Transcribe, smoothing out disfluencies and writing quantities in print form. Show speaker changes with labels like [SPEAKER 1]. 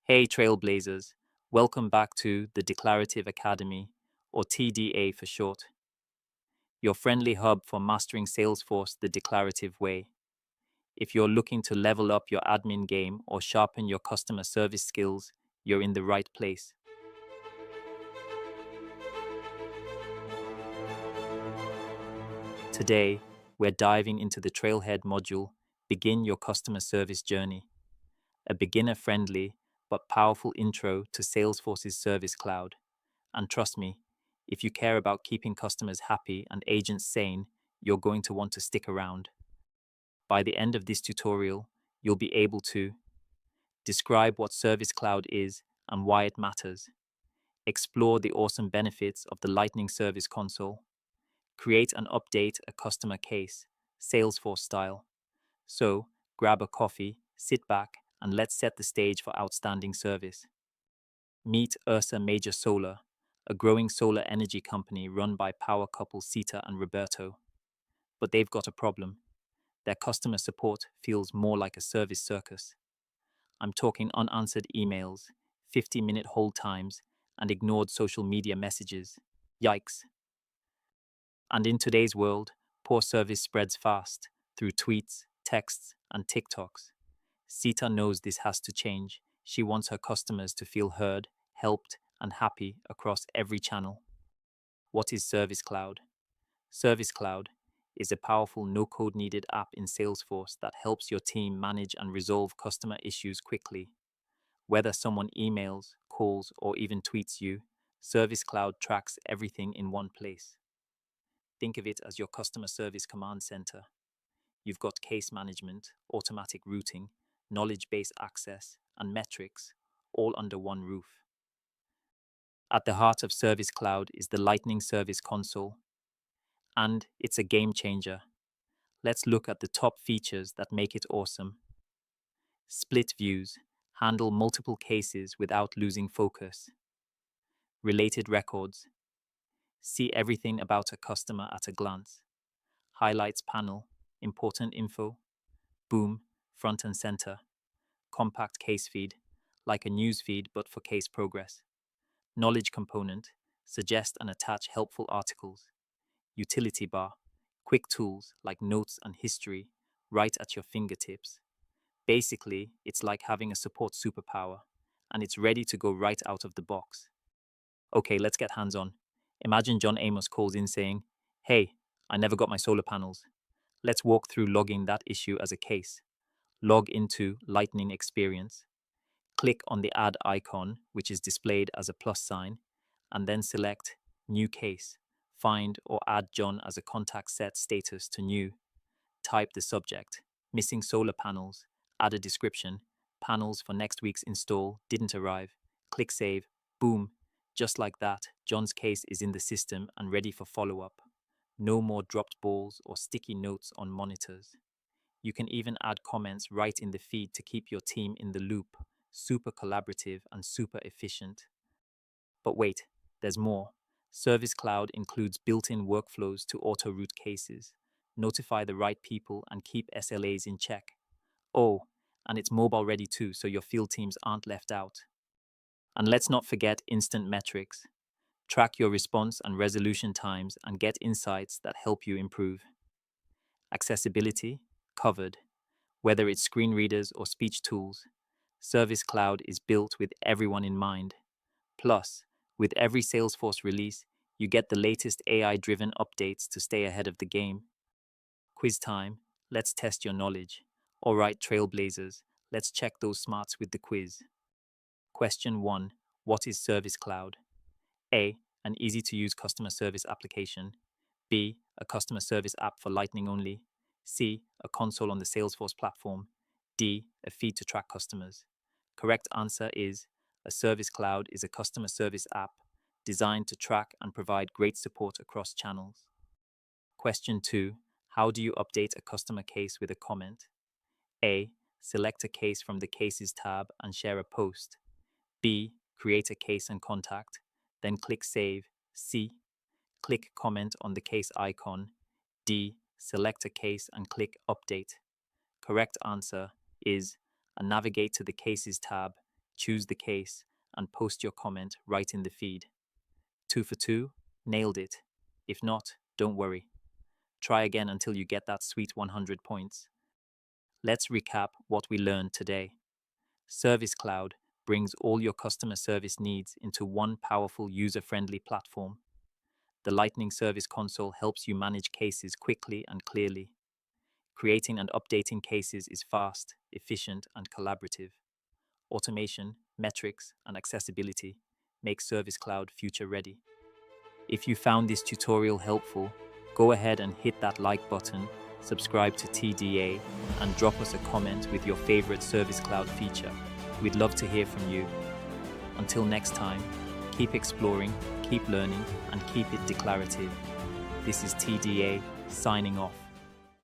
[SPEAKER 1] Hey Trailblazers, welcome back to the Declarative Academy, or TDA for short, your friendly hub for mastering Salesforce the declarative way. If you're looking to level up your admin game or sharpen your customer service skills, you're in the right place. Today, we're diving into the Trailhead module, Begin Your Customer Service Journey, a beginner-friendly but powerful intro to Salesforce's Service Cloud. And trust me, if you care about keeping customers happy and agents sane, you're going to want to stick around. By the end of this tutorial, you'll be able to describe what Service Cloud is and why it matters, explore the awesome benefits of the Lightning Service Console, create and update a customer case, Salesforce style. So, grab a coffee, sit back, and let's set the stage for outstanding service. Meet Ursa Major Solar, a growing solar energy company run by power couple Sita and Roberto. But they've got a problem. Their customer support feels more like a service circus. I'm talking unanswered emails, 50-minute hold times, and ignored social media messages. Yikes. And in today's world, poor service spreads fast through tweets, texts, and TikToks. Sita knows this has to change. She wants her customers to feel heard, helped, and happy across every channel. What is Service Cloud? Service Cloud is a powerful no-code needed app in Salesforce that helps your team manage and resolve customer issues quickly. Whether someone emails, calls, or even tweets you, Service Cloud tracks everything in one place. Think of it as your customer service command center. You've got case management, automatic routing, knowledge-based access, and metrics, all under one roof. At the heart of Service Cloud is the Lightning Service Console, and it's a game changer. Let's look at the top features that make it awesome. Split views, handle multiple cases without losing focus. Related records, see everything about a customer at a glance. Highlights panel, important info. Boom, front and center. Compact case feed, like a news feed but for case progress. Knowledge component, suggest and attach helpful articles. Utility bar, quick tools like notes and history, right at your fingertips. Basically, it's like having a support superpower, and it's ready to go right out of the box. Okay, let's get hands on. Imagine John Amos calls in saying, "Hey, I never got my solar panels." Let's walk through logging that issue as a case. Log into Lightning Experience. Click on the add icon, which is displayed as a plus sign, and then select New Case. Find or add John as a contact set status to new. Type the subject, missing solar panels, add a description, panels for next week's install didn't arrive. Click Save. Boom. Just like that, John's case is in the system and ready for follow-up. No more dropped balls or sticky notes on monitors. You can even add comments right in the feed to keep your team in the loop. Super collaborative and super efficient. But wait, there's more. Service Cloud includes built-in workflows to auto-route cases, notify the right people, and keep SLAs in check. Oh, and it's mobile ready too, so your field teams aren't left out. And let's not forget instant metrics. Track your response and resolution times and get insights that help you improve. Accessibility, covered. Whether it's screen readers or speech tools, Service Cloud is built with everyone in mind. Plus, with every Salesforce release, you get the latest AI-driven updates to stay ahead of the game. Quiz time, let's test your knowledge. All right, Trailblazers, let's check those smarts with the quiz. Question 1. What is Service Cloud? A. An easy-to-use customer service application. B. A customer service app for Lightning only. C. A console on the Salesforce platform. D. A feed to track customers. Correct answer is a Service Cloud is a customer service app designed to track and provide great support across channels. Question 2. How do you update a customer case with a comment? A. Select a case from the Cases tab and share a post. B. Create a case and contact. Then click Save. C. Click Comment on the case icon. D. Select a case and click Update. Correct answer is navigate to the Cases tab, choose the case, and post your comment right in the feed. 2 for 2, nailed it. If not, don't worry. Try again until you get that sweet 100 points. Let's recap what we learned today. Service Cloud brings all your customer service needs into one powerful user-friendly platform. The Lightning Service Console helps you manage cases quickly and clearly. Creating and updating cases is fast, efficient, and collaborative. Automation, metrics, and accessibility make Service Cloud future-ready. If you found this tutorial helpful, go ahead and hit that like button, subscribe to TDA, and drop us a comment with your favorite Service Cloud feature. We'd love to hear from you. Until next time, keep exploring, keep learning, and keep it declarative. This is TDA signing off.